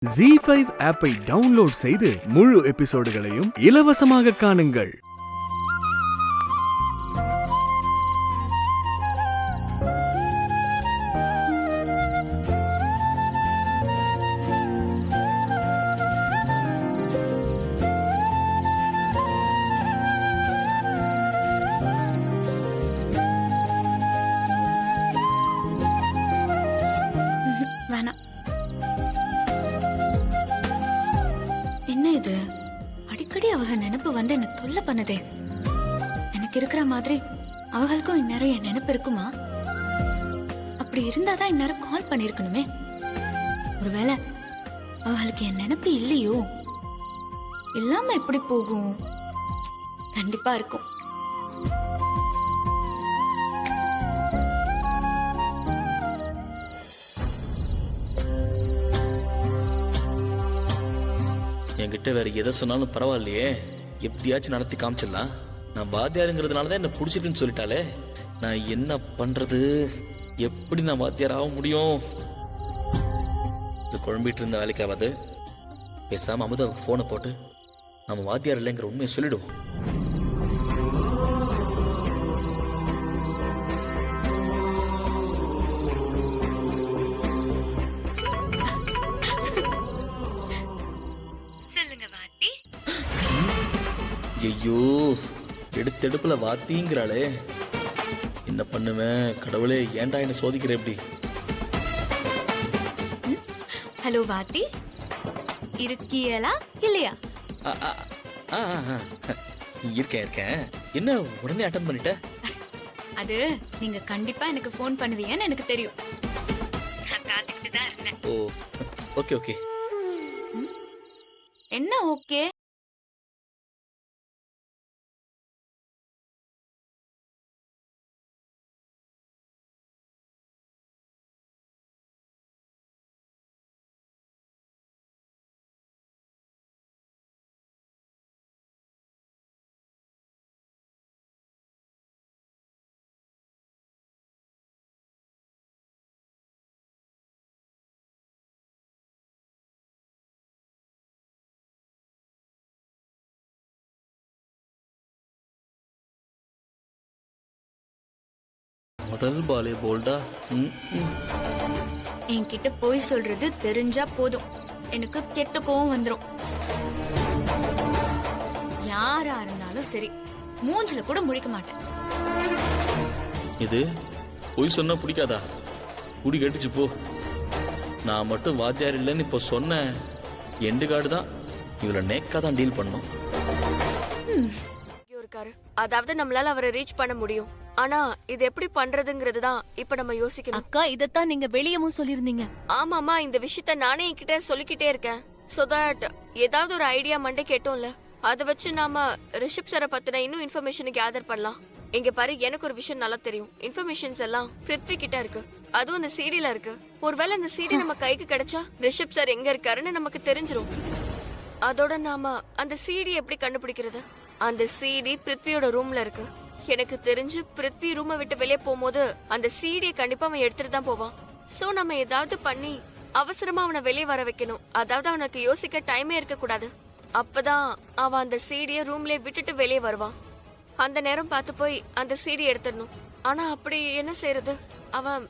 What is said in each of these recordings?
ZEE5 ஆப்பை download செய்து முழு எபிசோடுகளையும் இலவசமாக காணுங்கள். வேணாம். என்ன இது? அடிக்கடி அவக நினைப்பு வந்து என்ன தொல்லை பண்ணுதே. எனக்கு இருக்கிற மாதிரி அவங்களுக்கும் இந்நேரம் என் நினைப்பு இருக்குமா? அப்படி இருந்தாதான் இந்நேரம் கால் பண்ணிருக்கணுமே. ஒருவேளை அவங்களுக்கு என் நினைப்பு இல்லையோ? இல்லாம எப்படி போகும்? கண்டிப்பா இருக்கும். என்கிட்ட வேற எதை சொன்னாலும் பரவாயில்லையே, எப்படியாச்சும் நடத்தி காமிச்சிடலாம். நான் வாத்தியாருங்கிறதுனாலதான் என்ன பிடிச்சிருக்குன்னு சொல்லிட்டாலே, நான் என்ன பண்றது? எப்படி நான் வாத்தியார் ஆக முடியும்? இது குழம்பிட்டு இருந்த வேலைக்காவது பேசாம அமுதாவுக்கு போனை போட்டு நம்ம வாத்தியார் இல்லைங்கிற உண்மையை சொல்லிடுவோம். ஐயோ, எடுத்தெடுப்புல வாத்திங்கிறாளே, என்ன பண்ணுவேன்? கடவுளே, ஏன்டா என்ன சோதிக்கிற எப்படி? ஹலோ வாத்தி, இருக்கியலா இல்லையா? இருக்கேன். என்ன உடனே அட்டன் பண்ணிட்ட? அது நீங்க கண்டிப்பா எனக்கு ஃபோன் பண்ணுவீங்கன்னு எனக்கு தெரியும். நான் காத்துக்கிட்டு தான் இருந்தேன். ஓ, ஓகே. என்ன ஓகே? முதல் பாலே போல்டா. என்கிட்ட போய் சொல்றது தெரிஞ்சா போதும், எனக்கு கெட்ட கோவம் வந்துரும். யாரா இருந்தாலும் சரி, மூஞ்சில கூட முழிக்க மாட்டேன். இது போய் சொன்னா பிடிக்காதா? குடி கட்டுச்சு போ. நான் மட்டும் வாத்தியார் இல்லைன்னு இப்போ சொன்ன எண்டு கார்டு தான். இவளை நேக்கா தான் டீல் பண்ணும். இருக்காரு, அதாவது நம்மளால அவரை ரீச் பண்ண முடியும். ஆனா இது எப்படி பண்றதுங்கிறது தான் இப்ப நம்ம யோசிக்கணும். அக்கா, இதத்தான் நீங்க வெளியவும் சொல்லிருந்தீங்க. ஆமாமா, இந்த விஷயத்த நானே என்கிட்ட சொல்லிக்கிட்டே இருக்கேன். சோ தட் ஏதாவது ஒரு ஐடியா மண்டே கேட்டோம்ல, அதை வச்சு நாம ரிஷப் சாரை பத்தின இன்னும் இன்ஃபர்மேஷன் கேதர் பண்ணலாம். இங்க பாரு, எனக்கு ஒரு விஷயம் நல்லா தெரியும். இன்ஃபர்மேஷன்ஸ் எல்லாம் பிருத்வி கிட்ட இருக்கு, அதுவும் அந்த சிடில இருக்கு. ஒருவேளை அந்த சிடி நம்ம கைக்கு கிடைச்சா ரிஷப் சார் எங்க இருக்காருன்னு நமக்கு தெரிஞ்சிரும். அதோட நாம அந்த சிடி எப்படி கண்டுபிடிக்கிறது? அந்த சிடி பிருத்வியோட ரூம்ல இருக்கு. எனக்கு தெரிஞ்சு பிருத்வி ரூமை விட்டு வெளியே போகும்போது அந்த சிடியை கண்டிப்பா அவன் எடுத்துட்டு தான் போவான். சோ நம்ம ஏதாவது பண்ணி அவசரமா அவனை வெளியே வர வைக்கணும். அதாவது அவனுக்கு யோசிக்க டைமே இருக்க கூடாது. அப்பதான் அவன் அந்த சிடியை ரூம்லயே விட்டுட்டு வெளியே வருவான். அந்த நேரம் பார்த்து போய் அந்த சிடி எடுத்துடணும். ஆனா அப்படி என்ன செய்யறது? அவன்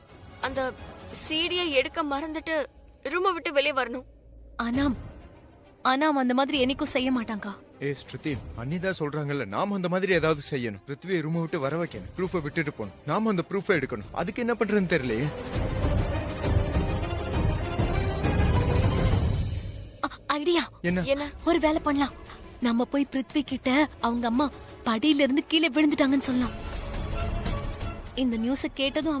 அந்த சிடியை எடுக்க மறந்துட்டு ரூமை விட்டு வெளியே வரணும். ஆனா அவன் அந்த மாதிரி என்னைக்கும் செய்ய மாட்டாங்கா. ஸ்ருதி, அண்ணிதா சொல்றாங்கல்ல, நாம அந்த மாதிரி ஏதாவது செய்யணும். பிருத்வியை ரூமை விட்டு வர வைக்கணும், ப்ரூஃபை விட்டுட்டு போகணும். நாம அந்த ப்ரூஃபை எடுக்கணும். அதுக்கு என்ன பண்றதுன்னு தெரியலையே. ஐடியா என்ன? ஒரு வேலை பண்ணலாம். நம்ம போய் பிருத்வி கிட்ட அவங்க அம்மா படியில இருந்து கீழே விழுந்துட்டாங்கன்னு சொல்லலாம். இந்த நியூஸ கேட்டதும்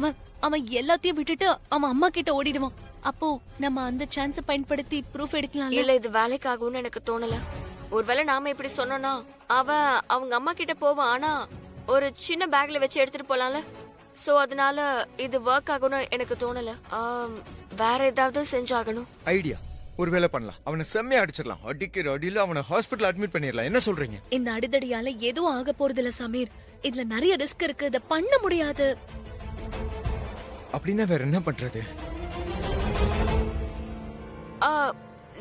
அவன் எல்லாத்தையும் விட்டுட்டு அவன் அம்மா கிட்ட ஓடிடுவான். அப்போ நம்ம அந்த சான்ஸ பயன்படுத்தி ப்ரூஃப் எடுக்கலாம். இல்ல, இது வேலைக்கு ஆகும்னு எனக்கு தோணல. ஒருவேளை நாம இப்படி சொன்னோம்னா அவங்க அம்மா கிட்ட போவான். ஆனா ஒரு சின்ன பேக்ல வச்சு எடுத்துட்டு போலாம்ல. சோ அதனால இது ஒர்க் ஆகும்னு எனக்கு தோணல. வேற ஏதாவது செஞ்சாகணும். ஐடியா, ஒரு வேலை பண்ணலாம். அவனை செம்மையா அடிச்சிடலாம். அடிக்கிற அடியில அவனை ஹாஸ்பிட்டல் அட்மிட் பண்ணிடலாம். என்ன சொல்றீங்க? இந்த அடிதடியால எதுவும் ஆக போறது இல்ல சமீர். இதுல நிறைய ரிஸ்க் இருக்கு, இத பண்ண முடியாது. அப்படின்னா வேற என்ன பண்றது?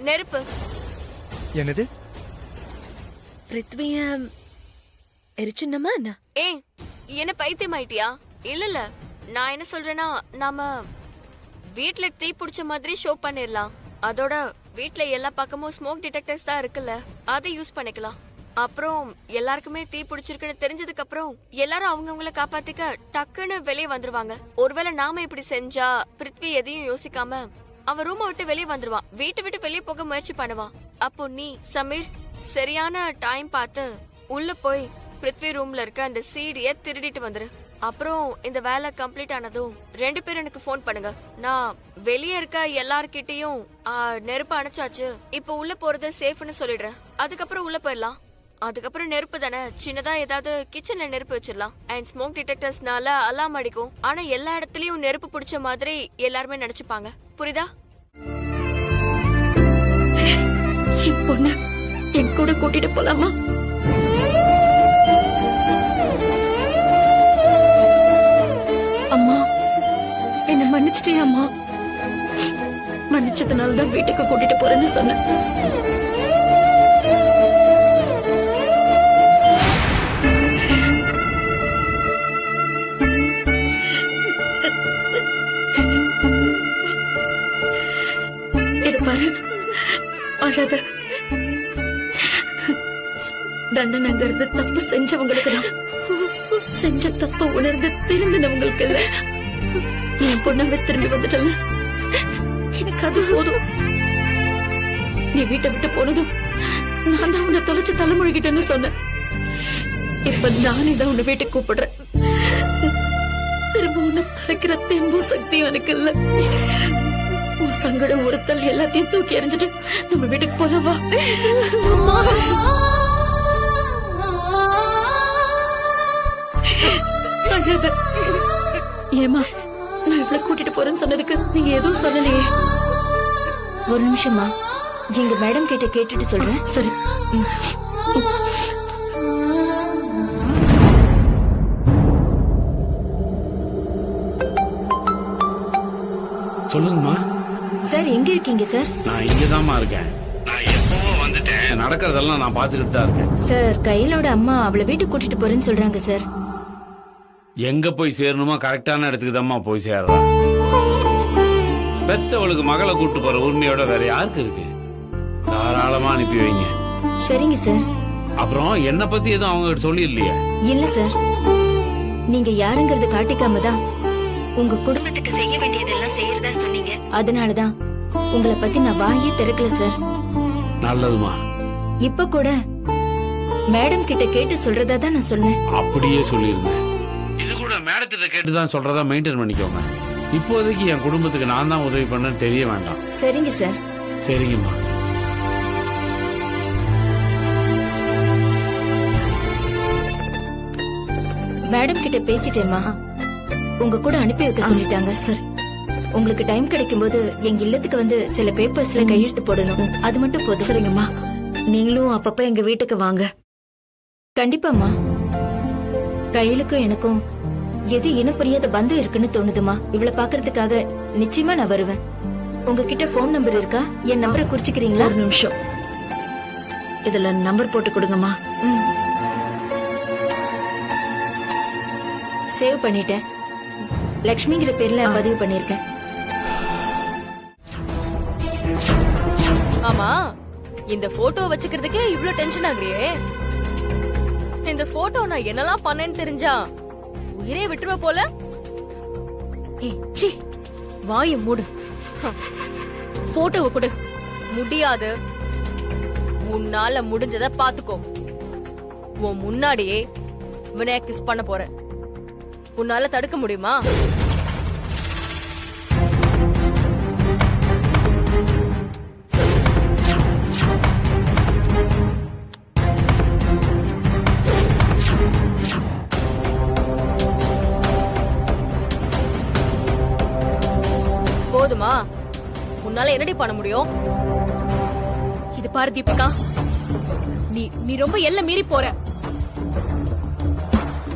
நெருப்பு. என்னது? பிருத்விய எரிச்சின்னமா என்ன? ஏய், என்ன பைத்தியம் ஆயிட்டியா? இல்ல நான் என்ன சொல்றேன்னா, நாம வீட்ல தீ பிடிச்ச மாதிரி ஷோ பண்ணிரலாம். அதோட வீட்ல எல்லா பக்கமும் ஸ்மோக் டிடெக்டர்ஸ் தான் இருக்குல்ல, அதை யூஸ் பண்ணிக்கலாம். அப்புறம் எல்லாருக்குமே தீ பிடிச்சிருக்குன்னு தெரிஞ்சதுக்கு அப்புறம் எல்லாரும் அவங்கவங்கள காப்பாத்திக்க டக்குன்னு வெளியே வந்துருவாங்க. ஒருவேளை நாம இப்படி செஞ்சா பிருத்வி எதையும் யோசிக்காம அவன் ரூமை விட்டு வெளியே வந்துருவான். வீட்டை விட்டு வெளியே போக முயற்சி பண்ணுவான். அப்போ நீ சமீர் சரியான டைம் பார்த்து உள்ள போய் பிருத்வி ரூம்ல இருக்க அந்த சீடிய திருடிட்டு வந்துரு. அப்புறம் இந்த வேலை கம்ப்ளீட் ஆனதும் 2 பேரும் எனக்கு ஃபோன் பண்ணுங்க. நான் வெளியே இருக்க எல்லார்கிட்டயும் நெருப்பு அணைச்சாச்சு, இப்ப உள்ள போறது சேஃப்னு சொல்லிடுறேன். அதுக்கப்புறம் உள்ள போயிடலாம். அதுக்கப்புறம் நெருப்பு தானே, சின்னதா ஏதாவது கிச்சன்ல நெருப்பு வச்சிடலாம். அண்ட் ஸ்மோக் டிடெக்டர்ஸ்னால அலாம் அடிக்கும். ஆனா எல்லா இடத்துலயும் நெருப்பு பிடிச்ச மாதிரி எல்லாருமே நினைச்சுப்பாங்க. புரியுதா? பொண்ணு என் கூட கூட்டிட்டு போலாமா? அம்மா என்ன மன்னிச்சிட்டியா அம்மா? மன்னிச்சதுனாலதான் வீட்டுக்கு கூட்டிட்டு போறேன்னு சொன்னேன். இது பாரு, அழாத. தண்டனைங்கிறது தப்பு செஞ்சவங்களுக்கு தான். செஞ்ச தப்ப உணர்ந்து திருந்தினவங்களுக்கு இல்ல. என் பொண்ணாக திரும்பி வந்துட்டல, எனக்கு அது போதும். நீ வீட்டை விட்டு போனதும் நான் தான் உன்னை தொலைச்சு தலைமொழிகிட்டேன்னு சொன்னேன். இப்ப நானே தான் உன்னை வீட்டுக்கு கூப்பிடுறேன். திரும்ப உன்னை தொலைக்கிற தெம்பும் சக்தியும் எனக்கு இல்ல. உன் சங்கடம் ஒருத்தல் எல்லாத்தையும் தூக்கி எறிஞ்சிட்டு நம்ம வீட்டுக்கு போலவா? ஏமா, நான் இவ்வளவு கூட்டிட்டு போறேன்னு சொன்னதுக்கு நீங்க எதுவும் சொல்லலையே. ஒரு நிமிஷமா, எங்க மேடம் கிட்ட கேட்டுட்டு சொல்றேன். சரி. சொல்லுங்கம்மா. சார் எங்க இருக்கீங்க சார்? நான் இங்கதாம்மா இருக்கேன். நான் எப்பவோ வந்துட்டேன். நடக்கிறதெல்லாம் நான் பாத்துக்கிட்டு தான் இருக்கேன். சார் கையிலோட அம்மா அவளை வீட்டுக்கு கூட்டிட்டு போறேன்னு சொல்றாங்க சார். எங்க போய் சேரணுமோ கரெக்டான இடத்துக்கு தான்மா போய் சேரலாம். பெத்தவளுக்கு மகளை கூட்டு போற உரிமையோட வேற யாருக்கு இருக்கு? தாராளமா அனுப்பி வைங்க. சரிங்க சார். அப்புறம் என்ன பத்தி எதுவும் அவங்க சொல்லி இல்லையா? இல்ல சார், நீங்க யாருங்கிறது காட்டிக்காம தான் உங்க குடும்பத்துக்கு செய்ய வேண்டியதெல்லாம் செய்யறதா சொன்னீங்க. அதனாலதான் உங்களை பத்தி நான் வாயே திறக்கல சார். நல்லதுமா. இப்ப கூட மேடம் கிட்ட கேட்டு சொல்றதா தான் நான் சொன்னேன். அப்படியே சொல்லிருந்தேன். இது கூட மேடத்திட்ட கேட்டுதான் சொல்றதா மெயின்டைன் பண்ணிக்கோங்க. இப்போதைக்கு என் குடும்பத்துக்கு நான் தான் உதவி பண்ணேன்னு தெரிய வேண்டாம். சரிங்க சார். சரிங்கம்மா. மேடம் கிட்ட பேசிட்டேம்மா. உங்க கூட அனுப்பி வைக்க சொல்லிட்டாங்க. சரி. உங்களுக்கு டைம் கிடைக்கும் போது எங்க இல்லத்துக்கு வந்து சில பேப்பர்ஸ்ல கையெழுத்து போடணும். அது மட்டும் போதும். சரிங்கம்மா, நீங்களும் அப்பப்ப எங்க வீட்டுக்கு வாங்க. கண்டிப்பாம்மா. கையிலுக்கும் எனக்கும் எது இனம் புரியாத பந்தம் இருக்குன்னு தோணுதுமா. இவளை பாக்குறதுக்காக நிச்சயமா நான் வருவேன். உங்ககிட்ட போன் நம்பர் இருக்கா? என் நம்பரை குறிச்சுக்கிறீங்களா? ஒரு நிமிஷம், இதுல நம்பர் போட்டு கொடுங்கம்மா. சேவ் பண்ணிட்டேன். லக்ஷ்மிங்கிற பேர்ல பதிவு பண்ணிருக்கேன். ஆமா, இந்த போட்டோ வச்சுக்கிறதுக்கே இவ்ளோ டென்ஷன் ஆகுறியே? இந்த போட்டோ நான் என்னெல்லாம் பண்ணேன்னு தெரிஞ்சா உயிரே விட்டுருவ போல. சி, வாயை மூடு. போட்டோவை கொடு. முடியாது. உன்னால முடிஞ்சத பாத்துக்கோ. உன் முன்னாடியே வினய கிஸ் பண்ண போறேன். உன்னால தடுக்க முடியுமா? போதுமா? உன்னால என்னடி பண்ண முடியும்? இது பாரு தீபிகா, நீ ரொம்ப எல்லை மீறி போற.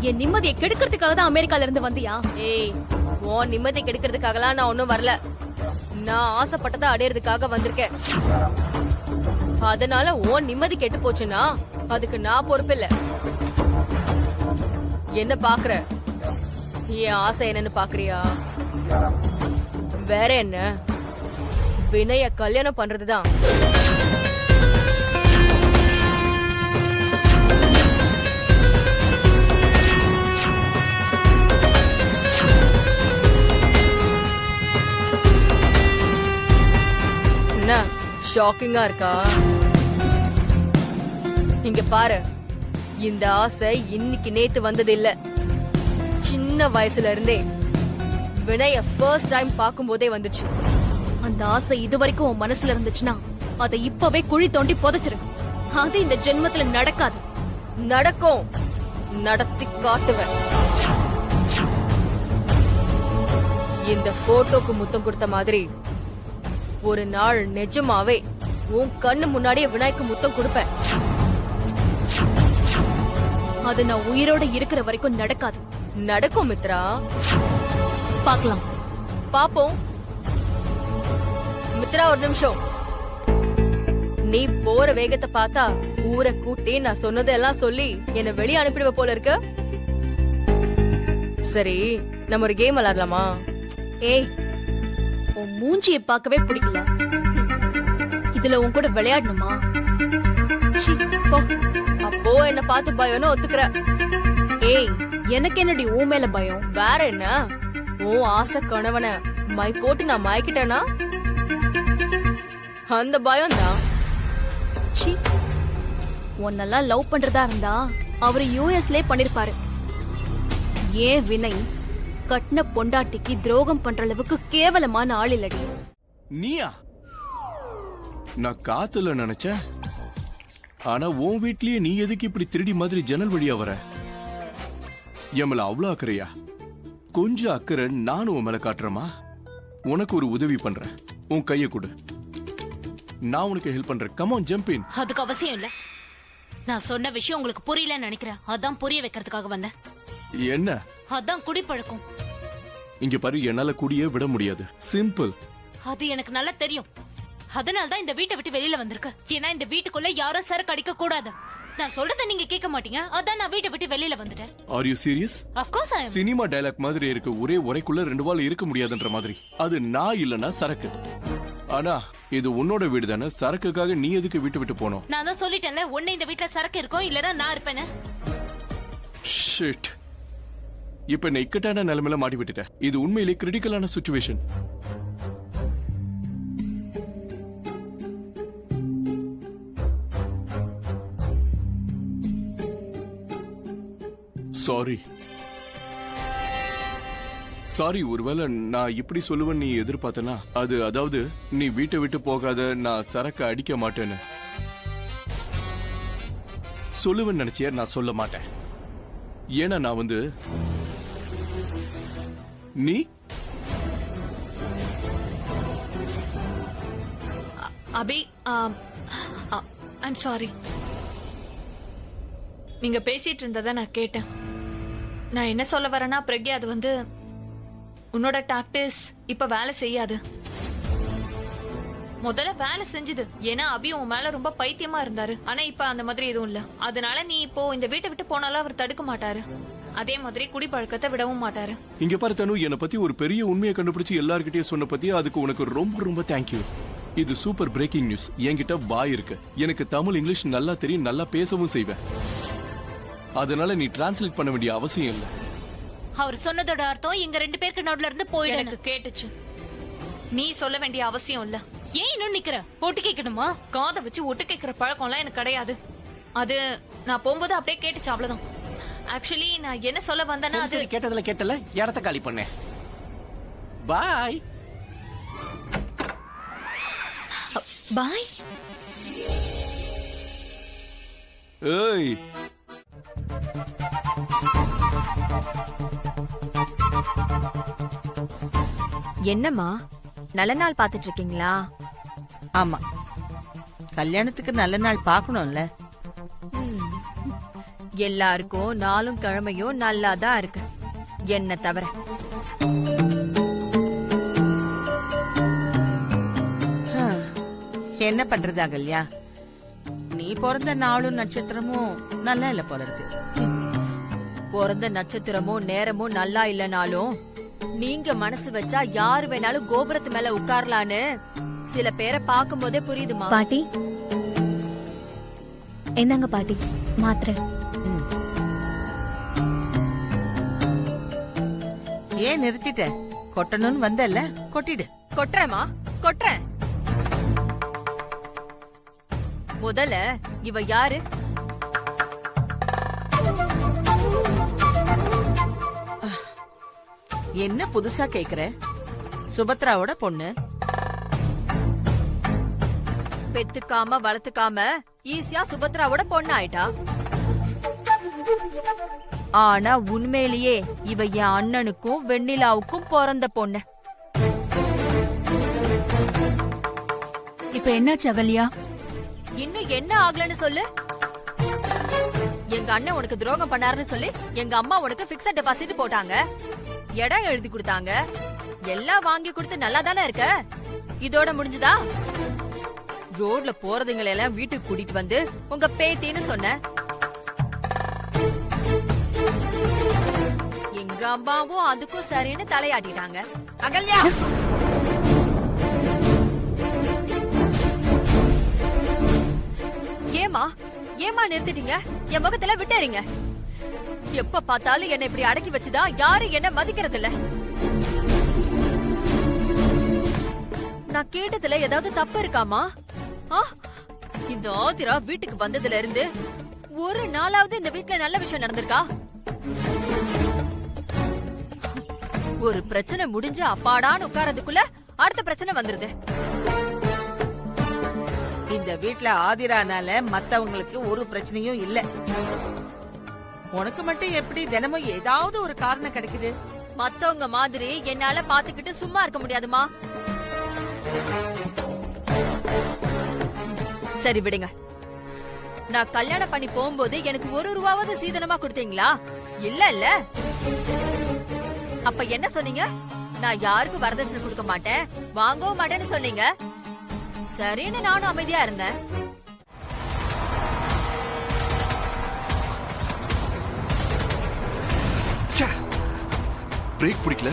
என் நிம்மதியை கெடுக்கிறதுக்காக தான் அமெரிக்கால இருந்து வந்தியா? ஏய், உன் நிம்மதி கெடுக்கிறதுக்காகலாம் நான் ஒன்னும் வரல. நான் ஆசைப்பட்டதை அடையறதுக்காக வந்திருக்கேன். அதனால உன் நிம்மதி கெட்டு போச்சுன்னா அதுக்கு நான் பொறுப்பில்ல. என்ன பாக்குற? என் ஆசை என்னன்னு பாக்குறியா? வேற என்ன? வினய கல்யாணம் பண்றதுதான். என்ன ஷாக்கிங்கா இருக்கா? இங்க பாரு, இந்த ஆசை இன்னைக்கு நேத்து வந்தது இல்ல. சின்ன வயசுல இருந்தே வினய ஃபர்ஸ்ட் டைம் பாக்கும்போதே வந்துச்சு. அந்த ஆசை இது வரைக்கும் உன் மனசுல இருந்துச்சுன்னா அதை இப்பவே குழி தோண்டி புதைச்சிரு. அது இந்த ஜென்மத்துல நடக்காது. நடக்கும், நடத்தி காட்டுவேன். இந்த போட்டோக்கு முத்தம் கொடுத்த மாதிரி ஒரு நாள் நிஜமாவே உன் கண்ணு முன்னாடியே விநாயக்கு முத்தம் கொடுப்பேன். அது நான் உயிரோட இருக்கிற வரைக்கும் நடக்காது. நடக்கும் மித்ரா, பார்க்கலாம். பாப்போம். மித்ரா ஒரு நிமிஷம். நீ போற வேகத்தை பார்த்தா ஊரை கூட்டி நான் சொன்னதெல்லாம் சொல்லி என்ன வெளியே அனுப்பிடுவ போல இருக்கு. சரி, நம்ம ஒரு கேம் விளையாடலாமா? ஏய், உன் மூஞ்சியை பார்க்கவே பிடிக்கல. இதுல உன் கூட விளையாடணுமா? சீ, போ. அப்போ என்ன பார்த்து பயம்னு ஒத்துக்கிற? ஏய், எனக்கு என்னடி உன் மேல பயம்? வேற என்ன? உன் ஆசை கணவனை மை போட்டு நான் மயக்கிட்டேனா அந்த பயம் தான். சீ, உன்னெல்லாம் லவ் பண்றதா இருந்தா அவரு யூஎஸ்ல பண்ணிருப்பாரு. ஏன் வினய் கட்ன பொண்டாட்டிக்கு துரோகம் பண்ற அளவுக்கு கேவலமான ஆள் இல்லடி. நீயா? நான் காத்துல நினைச்சேன். ஆனா உன் வீட்லயே நீ எதுக்கு இப்படி திருடி மாதிரி ஜன்னல் வழியா வர? என் மேல அவ்வளவு அக்கறையா? கொஞ்சம் அக்கறை நானும் உன் மேல காட்டுறமா? உனக்கு ஒரு உதவி பண்றேன். உன் கைய கொடு, நான் உனக்கு ஹெல்ப் பண்றேன். Come on, jump in. அதுக்கு அவசியம் இல்ல. நான் சொன்ன விஷயம் உங்களுக்கு புரியலன்னு நினைக்கிறேன். அதான் புரிய வைக்கிறதுக்காக வந்தேன். என்ன? அதான் குடிப்பழக்கம். இங்க பாரு, என்னால குடியே விட முடியாது. சிம்பிள். அது எனக்கு நல்லா தெரியும். அதனால தான் இந்த வீட்டை விட்டு வெளியில வந்திருக்க. ஏன்னா இந்த வீட்டுக்குள்ள யாரும் சரக்கு அடிக்க கூடாது. நான் சொல்றத நீங்க கேட்க மாட்டீங்க. அதான் நான் வீட்டை விட்டு வெளியில வந்துட்டேன். Are you serious? Of course I am. Cinema dialogue மாதிரி இருக்கு. ஒரே உரைக்குள்ள ரெண்டு வாள் இருக்க முடியாதுன்ற மாதிரி. அது நான் இல்லனா சரக்கு. ஆனா இது உன்னோட வீடு தானே. சரக்குக்காக நீ எதுக்கு வீட்டு விட்டு போனோம்? நான் தான் சொல்லிட்டேன்ல, ஒண்ணு இந்த வீட்ல சரக்கு இருக்கும், இல்லனா நான் இருப்பேன்னு. ஷிட். இப்ப என்ன இக்கட்டான நிலைமையில மாட்டி விட்டுட்ட. இது உண்மையிலே கிரிட்டிக்கலான சிச்சுவேஷன். சாரி. சாரி. ஒருவேளை நான் இப்படி சொல்லுவேன் நீ எதிர்பார்த்தனா? அது அதாவது நீ வீட்டை விட்டு போகாத, நான் சரக்கு அடிக்க மாட்டேன்னு சொல்லுவேன்னு நினைச்சியா? நான் சொல்ல மாட்டேன். ஏன்னா நான் வந்து நீ அபி, ஐம் சாரி. நீங்க பேசிட்டு இருந்ததை நான் கேட்டேன். நான் என்ன சொல்ல வரேன்னா, பிரக்யா, அது வந்து உன்னோட டாக்டிஸ் இப்ப வேலை செய்யாது. முதல்ல வேலை செஞ்சுது. ஏன்னா அபி உன் மேல ரொம்ப பைத்தியமா இருந்தாரு. ஆனா இப்ப அந்த மாதிரி எதுவும் இல்ல. அதனால நீ இப்போ இந்த வீட்டை விட்டு போனாலும் அவர் தடுக்க மாட்டாரு. அதே மாதிரி குடிப்பழக்கத்தை விடவும் மாட்டாரு. இங்க பாரு தனு, என்னை பத்தி ஒரு பெரிய உண்மையை கண்டுபிடிச்சு எல்லார்கிட்டயும் சொன்ன பத்தி அதுக்கு உனக்கு ரொம்ப ரொம்ப தேங்க்யூ. இது சூப்பர் பிரேக்கிங் நியூஸ். என்கிட்ட வாய் இருக்கு. எனக்கு தமிழ் இங்கிலீஷ் நல்லா தெரியும், நல்லா பேசவும் செய்வேன். அதனால நீ டிரான்ஸ்லேட் பண்ண வேண்டிய அவசியம் இல்ல. அவர் சொன்னதோட அர்த்தம் எங்க ரெண்டு பேருக்கு நடுவுல இருந்து போயிடு. எனக்கு கேட்டுச்சு. நீ சொல்ல வேண்டிய அவசியம் இல்ல. ஏன் இன்னும் நிக்கிற? போட்டு கேட்கணுமா? காதை வச்சு ஒட்டு கேட்கிற பழக்கம்லாம் எனக்கு கிடையாது. அது நான் போகும்போது அப்படியே கேட்டுச்சு, அவ்வளவுதான். ஆக்சுவலி நான் என்ன சொல்ல வந்தேன்னா, அது கேட்டதுல கேட்டல இடத்த காலி பண்ணேன். பாய் பாய். ஏய், என்னம்மா, நல்ல நாள் பாத்துட்டு இருக்கீங்களா? ஆமா, கல்யாணத்துக்கு நல்ல நாள் பாக்கணும்ல. எல்லாருக்கும் நாளும் கிழமையும் நல்லாதான் இருக்கு, என்ன தவிர. என்ன பண்றது அகல்யா, நீ பிறந்த நாளும் நட்சத்திரமும் நல்லா இல்ல போல இருக்கு. பிறந்த நட்சத்திரமும் நேரமும் நல்லா இல்லனாலும் நீங்க மனசு வச்சா யாரு வேணாலும் கோபுரத்து மேல உட்காரலான்னு சில பேரை பார்க்கும் போதே புரியுதுமா. பாட்டி என்னங்க பாட்டி மாத்திரை. ஏன் நிறுத்திட்ட? கொட்டணும்னு வந்தல்ல, கொட்டிடு. கொட்டுறேமா, கொட்டுறேன். முதல்ல இவ யாரு? என்ன புதுசா கேக்குற? சுபத்ராவோட பொண்ணு. பெத்துக்காம வளர்த்துக்காம ஈஸியா சுபத்ராவோட பொண்ணு ஆயிட்டா. ஆனா உண்மையிலேயே இவ என் அண்ணனுக்கும் வெண்ணிலாவுக்கும் பிறந்த பொண்ணு. இப்ப என்னாச்சு அகல்யா? இன்னும் என்ன ஆகலன்னு சொல்லு. எங்க அண்ணன் உனக்கு துரோகம் பண்ணாருன்னு சொல்லி எங்க அம்மா உனக்கு பிக்ஸட் டெபாசிட் போட்டாங்க, இடம் எழுதி கொடுத்தாங்க, எல்லாம் வாங்கி கொடுத்து நல்லா தானே இருக்க. இதோட முடிஞ்சுதா? ரோட்ல போறதுங்களை எல்லாம் வீட்டுக்கு கூட்டிட்டு வந்து உங்க பேத்தின்னு சொன்ன. எங்க அம்மாவும் அதுக்கும் சரின்னு தலையாட்டிட்டாங்க. அகல்யா, ஏமா நிறுத்திட்டீங்க? என் முகத்துல விட்டுறீங்க. எப்ப பார்த்தாலும் என்ன இப்படி அடக்கி வச்சுதா யாரும் என்ன மதிக்கிறது இல்ல. நான் கேட்டதுல ஏதாவது தப்பு இருக்காமா? இந்த ஆதிரா வீட்டுக்கு வந்ததுல இருந்து ஒரு நாளாவது இந்த வீட்டுல நல்ல விஷயம் நடந்திருக்கா? ஒரு பிரச்சனை முடிஞ்சு அப்பாடான்னு உட்காரதுக்குள்ள அடுத்த பிரச்சனை வந்துருது. இந்த வீட்ல ஆதிரானால மத்தவங்களுக்கு ஒரு பிரச்சனையும் இல்ல. உனக்கு மட்டும் எப்படி தினமும் ஏதாவது ஒரு காரணம் கிடைக்குது? மத்தவங்க மாதிரி என்னால பாத்துக்கிட்டு சும்மா இருக்க முடியாதுமா. சரி விடுங்க. நான் கல்யாணம் பண்ணி போகும்போது எனக்கு 1 ரூபாவது சீதனமா கொடுத்தீங்களா? இல்ல இல்ல. அப்ப என்ன சொன்னீங்க? நான் யாருக்கும் வரதட்சணை கொடுக்க மாட்டேன், வாங்கவும் மாட்டேன்னு சொன்னீங்க. சரின்னு நானும் அமைதியா இருந்தேன். பிரேக் பிடிக்கல.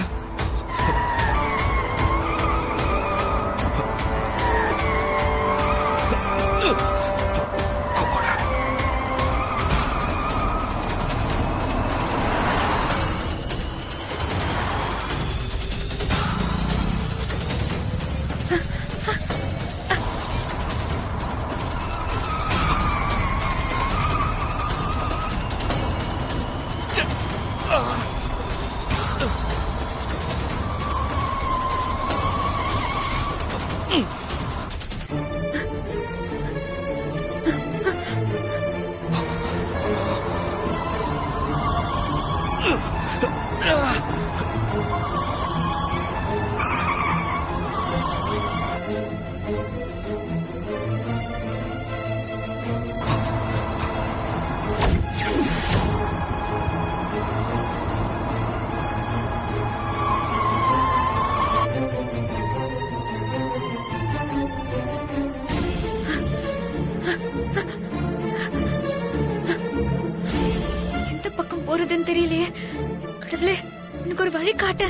போறதுன்னு தெரியலையே. கடவுளே, எனக்கு ஒரு வழி காட்டு.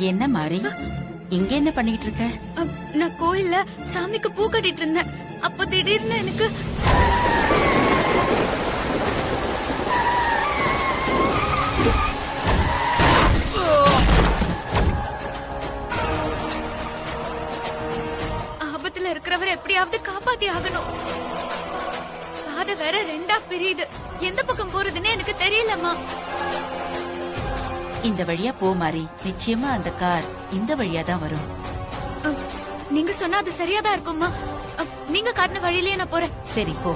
என்ன மாறி, இங்க என்ன பண்ணிட்டு இருக்க? நான் கோயில்ல சாமிக்கு பூ கட்டிட்டு இருந்தேன். அப்ப திடீர்னு எனக்கு ஆபத்துல இருக்கிறவரை எப்படியாவது காப்பாத்தி ஆகணும். பாதை வேற 2ஆ பிரியுது. எந்த பக்கம் போறதுன்னு எனக்கு தெரியலம்மா. இந்த வழியா போ மாறி, நிச்சயமா அந்த கார் இந்த வழியா தான் வரும். நீங்க சொன்னா அது சரியாதான் இருக்கும்மா. நீங்க காட்டின வழியிலேயே நான் போறேன். சரி போ.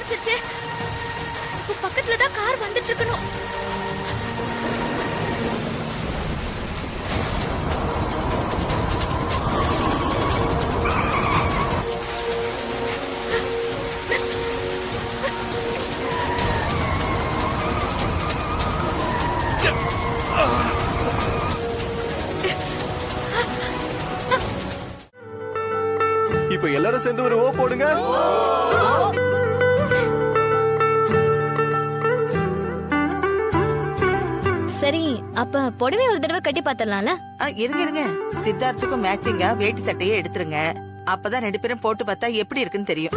கிடைச்சிருச்சு. இப்போ பக்கத்துல தான் கார் வந்துட்டு இருக்கணும். இப்ப எல்லாரும் சேர்ந்து ஒரு ஓ போடுங்க. சரி, அப்ப புடவை ஒரு தடவை கட்டி பாத்திரலாம்ல? இருங்க சித்தார்த்துக்கும் மேட்சிங்கா வேட்டி சட்டையே எடுத்துருங்க. அப்பதான் 2 பேரும் போட்டு பார்த்தா எப்படி இருக்குன்னு தெரியும்.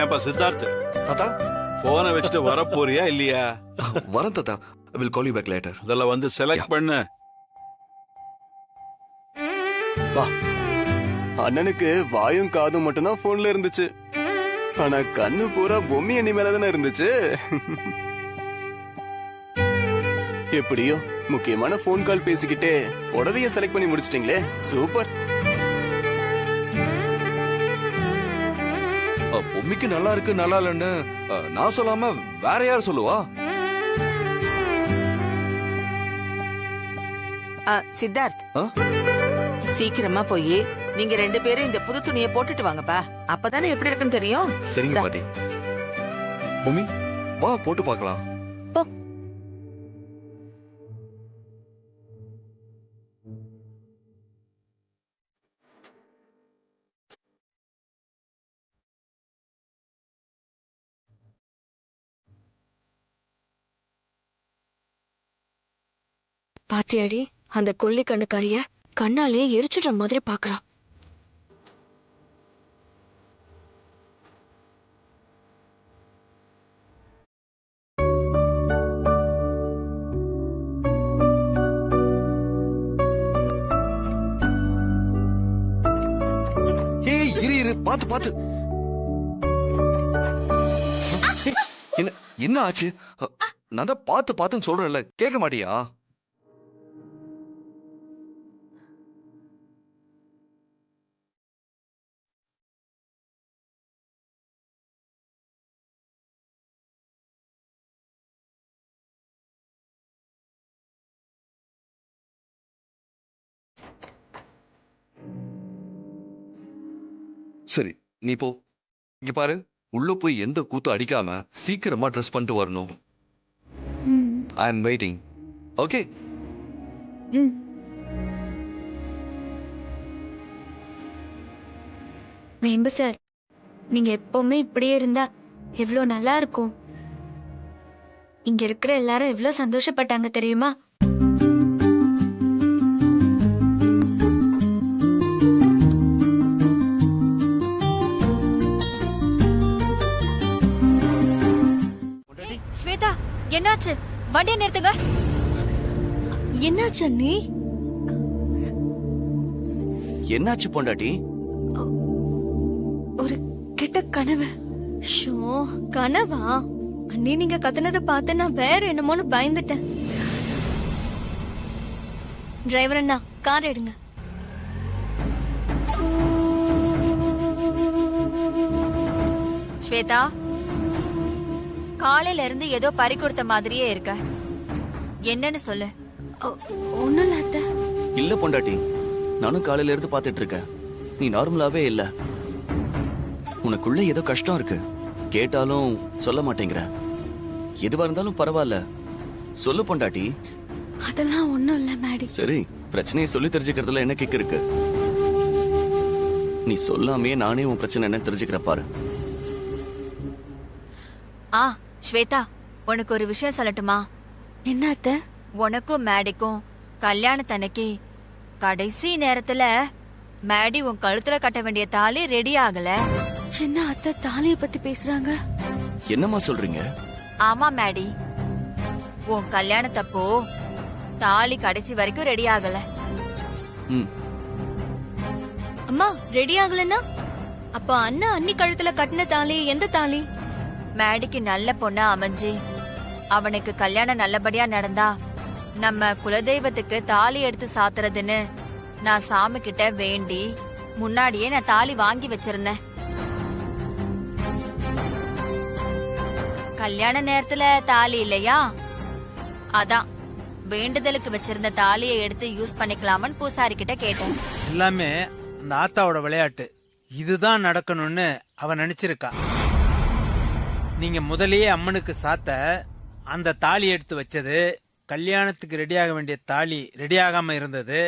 ஏப்பா சித்தார்த், தாத்தா போனை வச்சுட்டு வர போறியா இல்லையா? வரேன் தாத்தா. I will call you back later. அதெல்லாம் வந்து செலக்ட் பண்ணு. வா. அண்ணனுக்கு வாயும் காதும் மட்டும்தான் போன்ல இருந்துச்சு. ஆனா கண்ணு பூரா பொம்மி அண்ணி மேலதானே இருந்துச்சு. எப்படியோ முக்கியமான போன் கால் பேசிக்கிட்டே புடவைய செலக்ட் பண்ணி முடிச்சிட்டீங்களே, சூப்பர். பொம்மிக்கு நல்லா இருக்கு நல்லா இல்லன்னு நான் சொல்லாம வேற யார் சொல்லுவா? சித்தார்த், சீக்கிரமா போய் நீங்க 2 பேரும் இந்த புது துணியை போட்டுட்டு வாங்கப்பா. அப்பதானே எப்படி இருக்குன்னு தெரியும். சரிங்க பாட்டி. பொம்மி வா போட்டு பார்க்கலாம். பாத்தியாடி, அந்த கொல்லி கண்ணுக்காரிய கண்ணாலே எரிச்சிடுற மாதிரி பாக்குறா. இரு பாத்து பாத்து. என்ன ஆச்சு? நான் தான் பாத்து பாத்துன்னு சொல்றேன்ல, கேட்க மாட்டியா? சரி நீ போ. இங்க பாரு, உள்ள போய் எந்த கூத்து அடிக்காம சீக்கிரமா ட்ரெஸ் பண்ணிட்டு வரணும். ஐ அம் வெயிட்டிங். ஓகே? வேம்பு சார், நீங்க எப்பவுமே இப்படியே இருந்தா எவ்வளவு நல்லா இருக்கும். இங்க இருக்கிற எல்லாரும் எவ்வளவு சந்தோஷப்பட்டாங்க தெரியுமா? ஸ்வேதா, என்னாச்சு? வண்டியை நிறுத்துங்க. என்னாச்சு அண்ணி? என்னாச்சு பொண்டாட்டி? ஒரு கெட்ட கனவு. ஷோ, கனவா? அண்ணி நீங்க கத்துனதை பார்த்து நான் வேற என்னமோன்னு பயந்துட்டேன். டிரைவர் அண்ணா, கார் எடுங்க. ஸ்வேதா, காலையில இருந்து ஏதோ பறி கொடுத்த மாதிரியே இருக்க. என்னன்னு சொல்லு. ஒண்ணும் இல்ல அத்தை. இல்ல பொண்டாட்டி, நானும் காலையில இருந்து பாத்துட்டு இருக்கேன். நீ நார்மலாவே இல்ல. உனக்குள்ள ஏதோ கஷ்டம் இருக்கு. கேட்டாலும் சொல்ல மாட்டேங்கிற. எதுவா இருந்தாலும் பரவாயில்ல, சொல்லு பொண்டாட்டி. அதெல்லாம் ஒண்ணும் இல்ல மேடி. சரி, பிரச்சனையை சொல்லி தெரிஞ்சுக்கிறதுல என்ன கிக்கு இருக்கு? நீ சொல்லாமே நானே உன் பிரச்சனை என்ன தெரிஞ்சுக்கிற பாரு. ஸ்வேதா, உனக்கு ஒரு விஷயம் சொல்லட்டுமா? என்ன அத்தை? உனக்கும் மேடிக்கும் கல்யாணத்தன்னைக்கு கடைசி நேரத்துல மேடி உன் கழுத்துல கட்ட வேண்டிய தாலி ரெடி ஆகல. என்ன அத்தை தாலியை பத்தி பேசுறாங்க? என்னம்மா சொல்றீங்க? ஆமா மேடி, உன் கல்யாணத்தப்போ தாலி கடைசி வரைக்கும் ரெடி ஆகல. அம்மா, ரெடி ஆகலன்னா அப்ப அண்ணா அண்ணி கழுத்துல கட்டின தாலி எந்த தாலி? மேடிக்கு நல்ல பொண்ணா அமைஞ்சு அவனுக்கு கல்யாணம் நல்லபடியா நடந்தா நம்ம குலதெய்வத்துக்கு தாலி எடுத்து சாத்துறதுன்னு நான் சாமி கிட்ட வேண்டி முன்னாடியே நான் தாலி வாங்கி வச்சிருந்தேன். கல்யாண நேரத்துல தாலி இல்லையா, அதான் வேண்டுதலுக்கு வச்சிருந்த தாலியை எடுத்து யூஸ் பண்ணிக்கலாமன்னு பூசாரி கிட்ட கேட்டேன். எல்லாமே அந்த ஆத்தாவோட விளையாட்டு. இதுதான் நடக்கணும்னு அவ நினைச்சிருக்கா. நீங்க முதலையே அம்மனுக்கு சாத்த அந்த தாலி எடுத்து வச்சது, கல்யாணத்துக்கு ரெடியாக வேண்டிய தாலி ரெடி ஆகாம இருந்தது,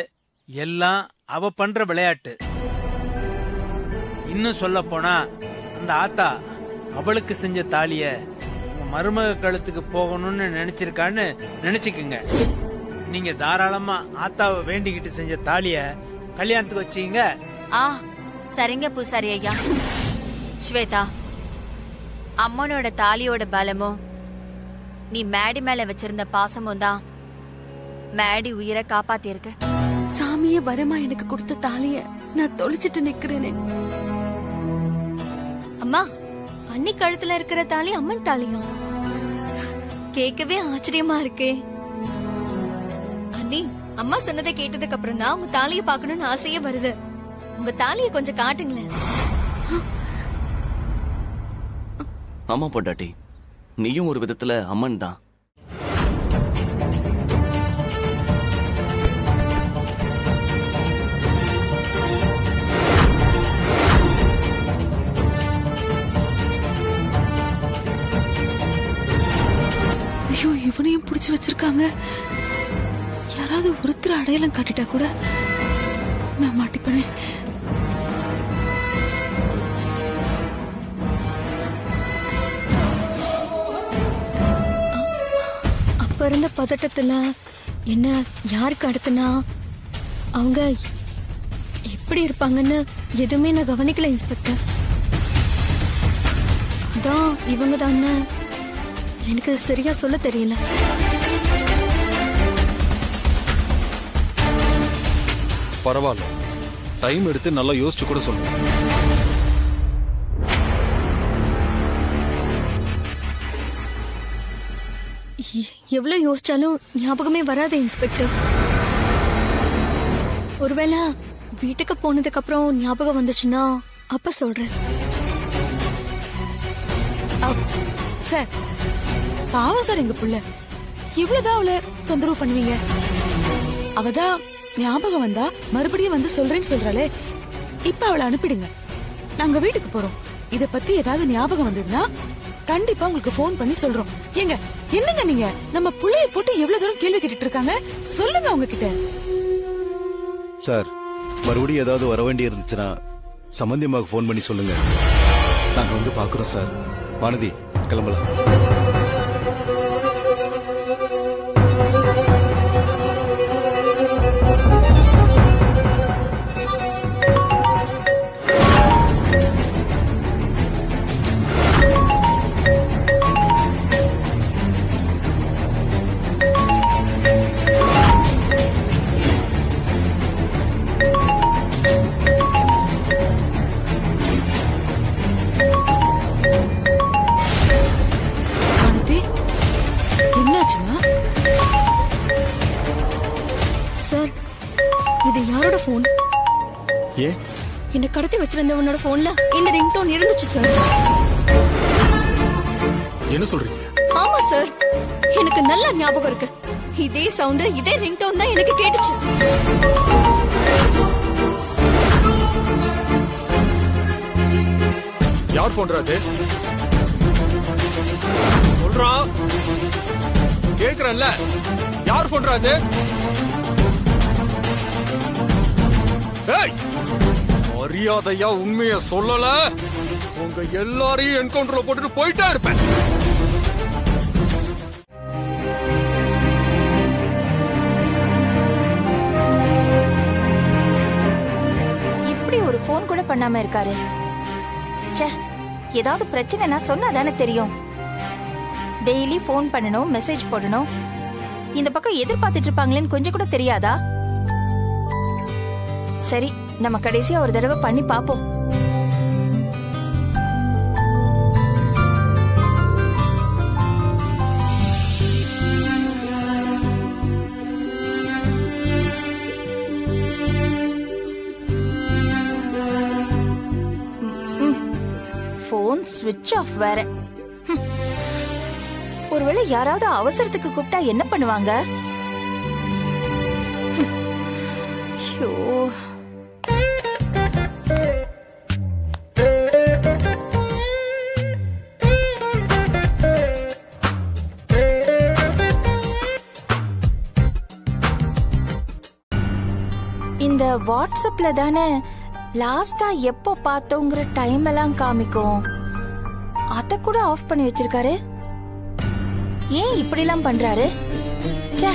எல்லாம் அவ பண்ற விளையாட்டு. இன்னும் சொல்ல போனா அந்த ஆத்தா அவளுக்கு செஞ்ச தாலிய மருமக கழுத்துக்கு போகணும்னு நினைச்சிருக்கான்னு நினைச்சுக்குங்க. நீங்க தாராளமா ஆத்தாவை வேண்டிக்கிட்டு செஞ்ச தாலிய கல்யாணத்துக்கு வச்சீங்க. சரிங்க பூசாரி ஐயா. ஸ்வேதா, அம்மனோட தாலியோட பலமும் நீ மேடி மேல வச்சிருந்த பாசமும் தான் மேடி உயிரை காப்பாத்திருக்கு. சாமியே வரமா எனக்கு கொடுத்த தாலிய நான் தொலைச்சிட்டு நிக்கிறேனே. அம்மா, அண்ணி கழுத்துல இருக்கிற தாலி அம்மன் தாலியும் கேட்கவே ஆச்சரியமா இருக்கே. அண்ணி, அம்மா சொன்னதை கேட்டதுக்கு அப்புறம் தான் உங்க தாலிய பாக்கணும்னு ஆசையே வருது. உங்க தாலிய கொஞ்சம் காட்டுங்களேன். ஆமா பொண்டாட்டி, நீயும் ஒரு விதத்துல அம்மன் தான். ஐயோ, இவனையும் புடிச்சு வச்சிருக்காங்க. யாராவது ஒருத்தர் அடையாளம் காட்டிட்டா கூட நான் மாட்டிப்பேனே. அப்ப இருந்த பதட்டத்துல என்ன யாருக்கு அடுத்துனா அவங்க எப்படி இருப்பாங்கன்னு எதுவுமே நான் கவனிக்கல இன்ஸ்பெக்டர். அதான் இவங்க தானே எனக்கு சரியா சொல்ல தெரியல. பரவாயில்ல, டைம் எடுத்து நல்லா யோசிச்சு கூட சொல்லுங்க. எவ்வளவு யோசிச்சாலும் ஞாபகமே வராது இன்ஸ்பெக்டர். ஒருவேளை வீட்டுக்கு போனதுக்கு அப்புறம் ஞாபகம் வந்துச்சுன்னா அப்ப சொல்றேன். சார், பாவம் சார் எங்க புள்ள. இவ்வளவுதான் அவளை தொந்தரவு பண்ணுவீங்க? அவதான் ஞாபகம் வந்தா மறுபடியும் வந்து சொல்றேன்னு சொல்றாளே. இப்ப அவளை அனுப்பிடுங்க, நாங்க வீட்டுக்கு போறோம். இத பத்தி ஏதாவது ஞாபகம் வந்ததுன்னா கண்டிப்பா உங்களுக்கு போன் பண்ணி சொல்றோம். ஏங்க, என்னங்க நீங்க நம்ம புள்ளைய போட்டு எவ்வளவு தூரம் கேள்வி கேட்டுட்டு இருக்காங்க, சொல்லுங்க அவங்க கிட்ட. சார், மறுபடியும் ஏதாவது வர வேண்டி இருந்துச்சுன்னா சம்பந்தியமாக போன் பண்ணி சொல்லுங்க, நாங்க வந்து பாக்குறோம் சார். வானதி, கிளம்பலாம். என்ன கடத்தி வச்சிருந்தவனோட போன்ல இந்த ரிங்டோன் இருந்துச்சு சார். என்ன சொல்றீங்க? ஆமா சார், எனக்கு நல்ல ஞாபகம் இருக்கு. இதே சவுண்ட், இதே ரிங்டோன் தான் எனக்கு கேட்டுச்சு. யார் போன் அது? சொல்றா, கேக்குறேன்ல, யார் போன் அது? மரியாதையா உண்மைய சொல்லல, உங்க எல்லாரையும் என்கவுண்டர்ல போட்டுட்டு போயிட்டே இருப்பேன். இப்படி ஒரு போன் கூட பண்ணாம இருக்காரு. ச்சே, ஏதாவது பிரச்சனைனா சொன்னாதானே தெரியும். டெய்லி போன் பண்ணணும், மெசேஜ் போடணும். இந்த பக்கம் எதிர்பார்த்துட்டு இருப்பாங்களேன்னு கொஞ்சம் கூட தெரியாதா? சரி, நம்ம கடைசியா ஒரு தடவை பண்ணி பாப்போம். போன் ஸ்விட்ச் ஆஃப் வேற. ஒருவேளை யாராவது அவசரத்துக்கு கூப்பிட்டா என்ன பண்ணுவாங்க? ஐயோ, இந்த வாட்ஸ்அப்ல தானே லாஸ்டா எப்போ பார்த்தோங்கிற டைம் எல்லாம் காமிக்கும். அத கூட ஆஃப் பண்ணி வச்சிருக்காரு. ஏன் இப்படி எல்லாம் பண்றாரு? ச்சே,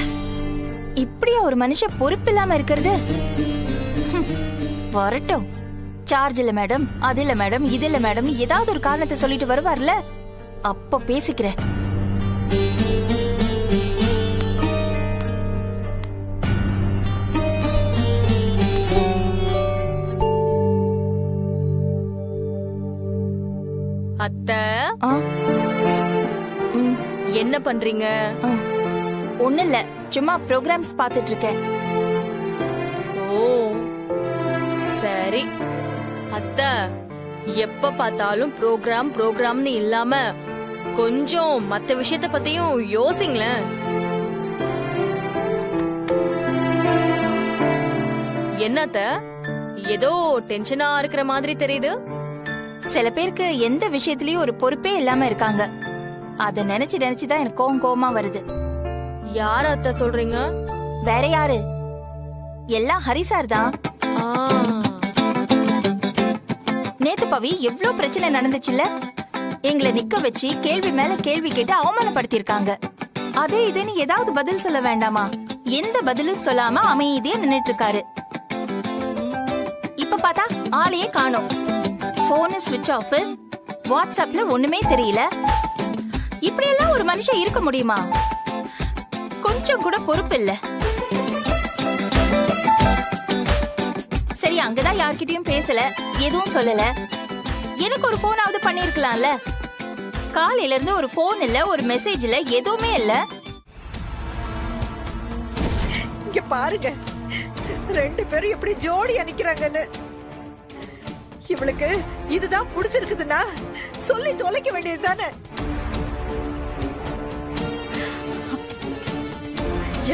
இப்படியா ஒரு மனுஷன் பொறுப்பு இல்லாம இருக்கிறது? வரட்டும். சார்ஜ் இல்ல மேடம், அது இல்ல மேடம், இது இல்ல மேடம், ஏதாவது ஒரு காரணத்தை சொல்லிட்டு வருவார்ல, அப்ப பேசிக்கிறேன். அத்தை, என்ன பண்றீங்க? ஒண்ணு இல்ல, சும்மா ப்ரோக்ராம்ஸ் பாத்துட்டு இருக்கேன். ஓ சரி. அத்தை, எப்ப பார்த்தாலும் ப்ரோக்ராம் ப்ரோக்ராம்னு இல்லாம கொஞ்சம் மத்த விஷயத்த பத்தியும் யோசிங்களேன். என்னத்த ஏதோ டென்ஷனா இருக்கிற மாதிரி தெரியுது? சில பேருக்கு எந்த விஷயத்திலயும் ஒரு பொறுப்பே இல்லாம இருக்காங்க. அத நினைச்சு நினைச்சுதான் எனக்கு கோவமா வருது. யார அத்தை சொல்றீங்க? வேற யாரு? எல்லாம் ஹரிசார் தான். நேத்து பவி எவ்ளோ பிரச்சனை நடந்துச்சுல்ல? எங்களை நிக்க வச்சு கேள்வி மேல கேள்வி கேட்டு அவமானப்படுத்திருக்காங்க. அதே இதுன்னு ஏதாவது பதில் சொல்ல வேண்டாமா? எந்த பதிலும் சொல்லாம அமைதியா நின்னுட்டு இருக்காரு. இப்ப பார்த்தா ஆளையே காணோம். போன் ஸ்விட்ச் ஆஃப், வாட்ஸ்அப்ல ஒண்ணுமே தெரியல. இப்படி எல்லாம் ஒரு மனுஷன் இருக்க முடியுமா? கொஞ்சம் கூட பொறுப்பு இல்ல. சரி, அங்கதான் யார்கிட்டயும் பேசல, எதுவும் சொல்லல. எனக்கு ஒரு போனாவது பண்ணிருக்கலாம்ல. காலையில இருந்து ஒரு போன் இல்ல, ஒரு மெசேஜ் இல்ல, எதுவுமே இல்ல. இங்க பாருங்க, ரெண்டு பேரும் எப்படி ஜோடியா நிக்கிறாங்கன்னு. இவளுக்கு இதுதான் பிடிச்சிருக்குதுன்னா சொல்லி தொலைக்க வேண்டியது தானே.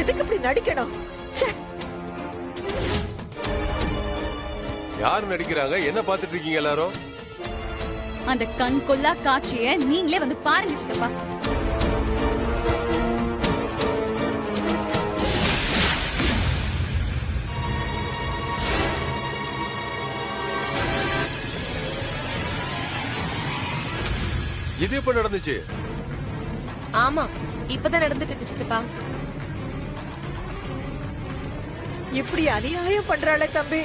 எதுக்கு இப்படி நடிக்கணும்? யார் நடிக்கிறாங்க? என்ன பாத்துட்டு இருக்கீங்க எல்லாரும்? அந்த கண் கொள்ளா காட்சியை நீங்களே வந்து பாருங்க சித்தப்பா. இது எப்ப நடந்துச்சு? ஆமா, இப்பதான் நடந்துட்டு இருக்கு சித்தப்பா. இப்படி அநியாயம் பண்றாளே தம்பி,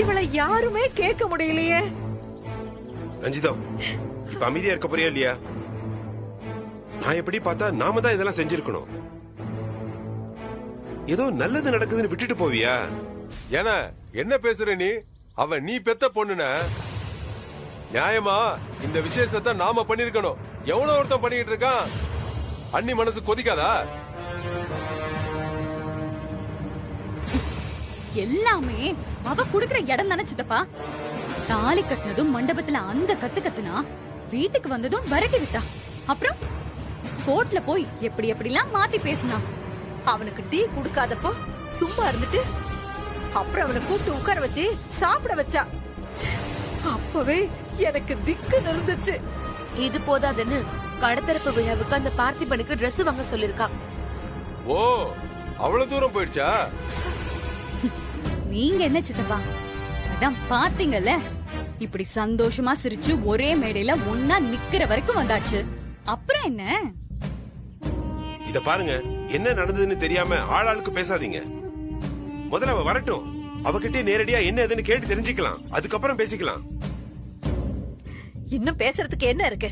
இவளை யாருமே கேட்க முடியலையே. ரஞ்சிதா, இப்ப அமைதியா இருக்க போறியா இல்லையா? நான் எப்படி பார்த்தா நாம தான் இதெல்லாம் செஞ்சிருக்கணும். ஏதோ நல்லது நடக்குதுன்னு விட்டுட்டு போவியா? ஏன்னா என்ன பேசுற நீ? அவன் நீ பெத்த பொண்ணுன நியாயமா இந்த விசேஷத்தை நாம பண்ணிருக்கணும். எவனோ ஒருத்தன் பண்ணிட்டு இருக்கான். அண்ணி மனசு கொதிக்காதா? எல்லாமே அவ குடுக்கிற இடம் தானே சித்தப்பா. தாலி கட்டினதும் மண்டபத்துல அந்த கத்துனா, வீட்டுக்கு வந்ததும் விரட்டி விட்டா. அப்புறம் கோர்ட்ல போய் எப்படி எப்படிலாம் மாத்தி பேசினா. அவனுக்கு டீ குடுக்காதப்போ சும்மா இருந்துட்டு அப்புறம் அவனை கூப்பிட்டு உட்கார வச்சு சாப்பிட வச்சா. அப்பவே எனக்கு திக்கு நிறுந்துச்சு. இது போதாதுன்னு கடத்தரப்பு விழாவுக்கு அந்த பார்த்திபனுக்கு Dress வாங்க சொல்லிருக்கா. ஓ, அவ்வளவு தூரம் போயிடுச்சா? நீங்க என்ன சித்தப்பா, அதான் பாத்தீங்கல்ல, இப்படி சந்தோஷமா சிரிச்சு ஒரே மேடையில ஒன்னா நிக்கிற வரைக்கும் வந்தாச்சு. அப்புறம் என்ன? இத பாருங்க, என்ன நடந்ததுன்னு தெரியாம ஆளாளுக்கு பேசாதீங்க. முதல்ல அவ வரட்டும், அவகிட்ட நேரடியா என்ன ஏதுன்னு கேட்டு தெரிஞ்சுக்கலாம். அதுக்கப்புறம் பேசிக்கலாம். இன்னும் பேசுறதுக்கு என்ன இருக்கு?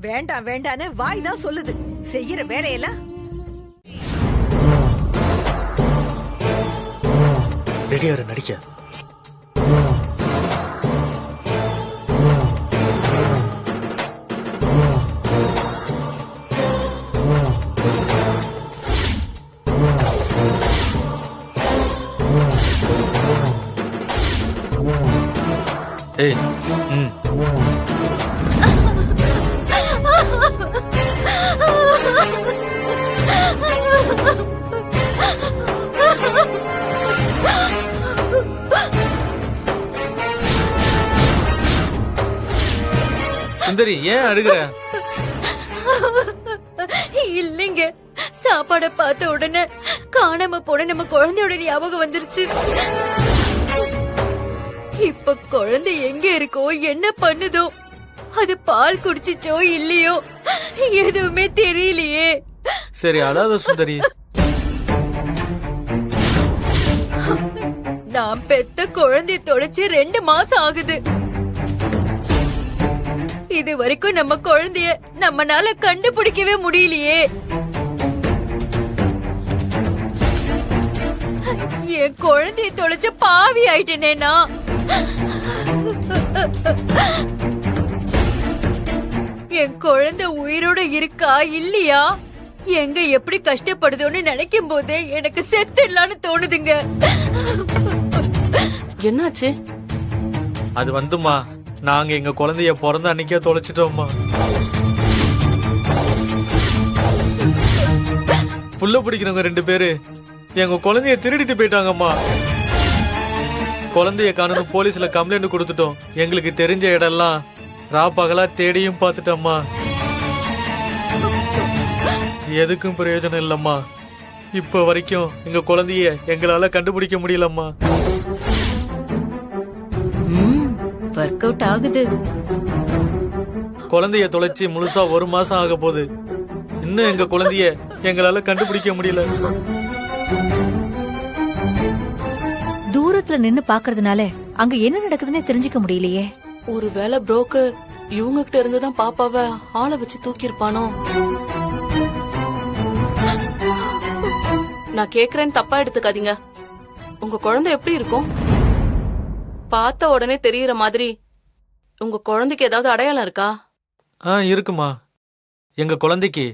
வேண்டாம் வேண்டான்னு வாய் தான் சொல்லுது. செய்யற வேலையெல்லாம் ரெடியா நடிக்க. ஏய் ம் சுந்தரி ஏன் அழுகுற? இல்லைங்க, சாப்பாட பார்த்த உடனே காணாம போன நம்ம குழந்தையோட ஞாபகம் வந்துருச்சு. இப்ப குழந்தை எங்க இருக்கோ, என்ன பண்ணுதோ, அது பால் குடிச்சிச்சோ இல்லையோ எதுவுமே தெரியலையே. சரி அழாத சுந்தரி. நான் பெத்த குழந்தை தொலைச்சு 2 மாசம் ஆகுது. இது வரைக்கும் நம்ம குழந்தைய நம்மனால கண்டுபிடிக்கவே முடியலையே. என் குழந்தைய தொலைச்ச பாவி ஆயிட்டேனேனா. என் குழந்தை உயிரோட இருக்கா இல்லையா, எங்க எப்படி கஷ்டப்படுதோன்னு நினைக்கும் போதே எனக்கு செத்துடலான்னு தோணுதுங்க. என்னாச்சு? அது வந்துமா, நாங்க எங்க குழந்தைய பிறந்த அன்னைக்கே தொலைச்சிட்டோம்மா. புள்ள பிடிக்கிறவங்க 2 பேரு எங்க குழந்தைய திருடிட்டு போயிட்டாங்கம்மா. குழந்தைய காணணும் போலீஸ்ல கம்ப்ளைண்ட் கொடுத்துட்டோம். எங்களுக்கு தெரிஞ்ச இடம்லாம் ராப்பகலா தேடியும் பார்த்துட்டோம்மா. எதுக்கும் பிரயோஜனம் இல்லம்மா. இப்ப வரைக்கும் எங்க குழந்தைய எங்களால கண்டுபிடிக்க முடியலம்மா. வொர்க் அவுட் ஆகுது. குழந்தைய தொலைச்சி முழுசா 1 மாசம் ஆக போகுது. இன்னும் எங்க குழந்தைய எங்களால கண்டுபிடிக்க முடியல. தூரத்துல நின்னு பாக்குறதுனால அங்க என்ன நடக்குதுன்னே தெரிஞ்சுக்க முடியலையே. ஒருவேளை புரோக்கர் இவங்க கிட்ட இருந்துதான் பாப்பாவ ஆளை வச்சு தூக்கி இருப்பானோ? நான் கேக்குறேன்னு தப்பா எடுத்துக்காதீங்க. உங்க குழந்தை எப்படி இருக்கும்? பார்த்த உடனே தெரியற மாதிரி உங்க குழந்தைக்கு ஏதாவது அடையாளம் இருக்கா? இருக்குமா. எங்க குழந்தைக்கு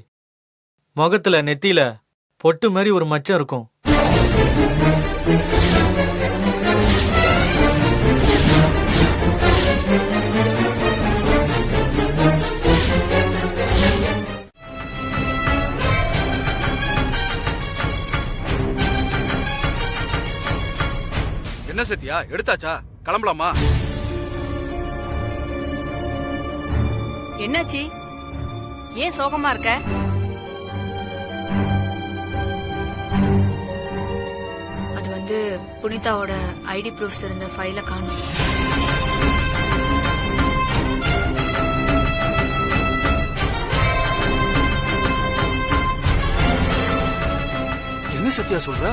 முகத்துல நெத்தியில பொட்டு மாதிரி ஒரு மச்சம் இருக்கும். என்ன சத்யா, எடுத்தாச்சா? கிளம்பலாமா? என்னாச்சு? ஏன் சோகமா இருக்க? அது வந்து புனிதாவோட ஐடி ப்ரூஃப்ஸ் இருந்த ஃபைல காணும். என்ன சத்யா சொல்ற?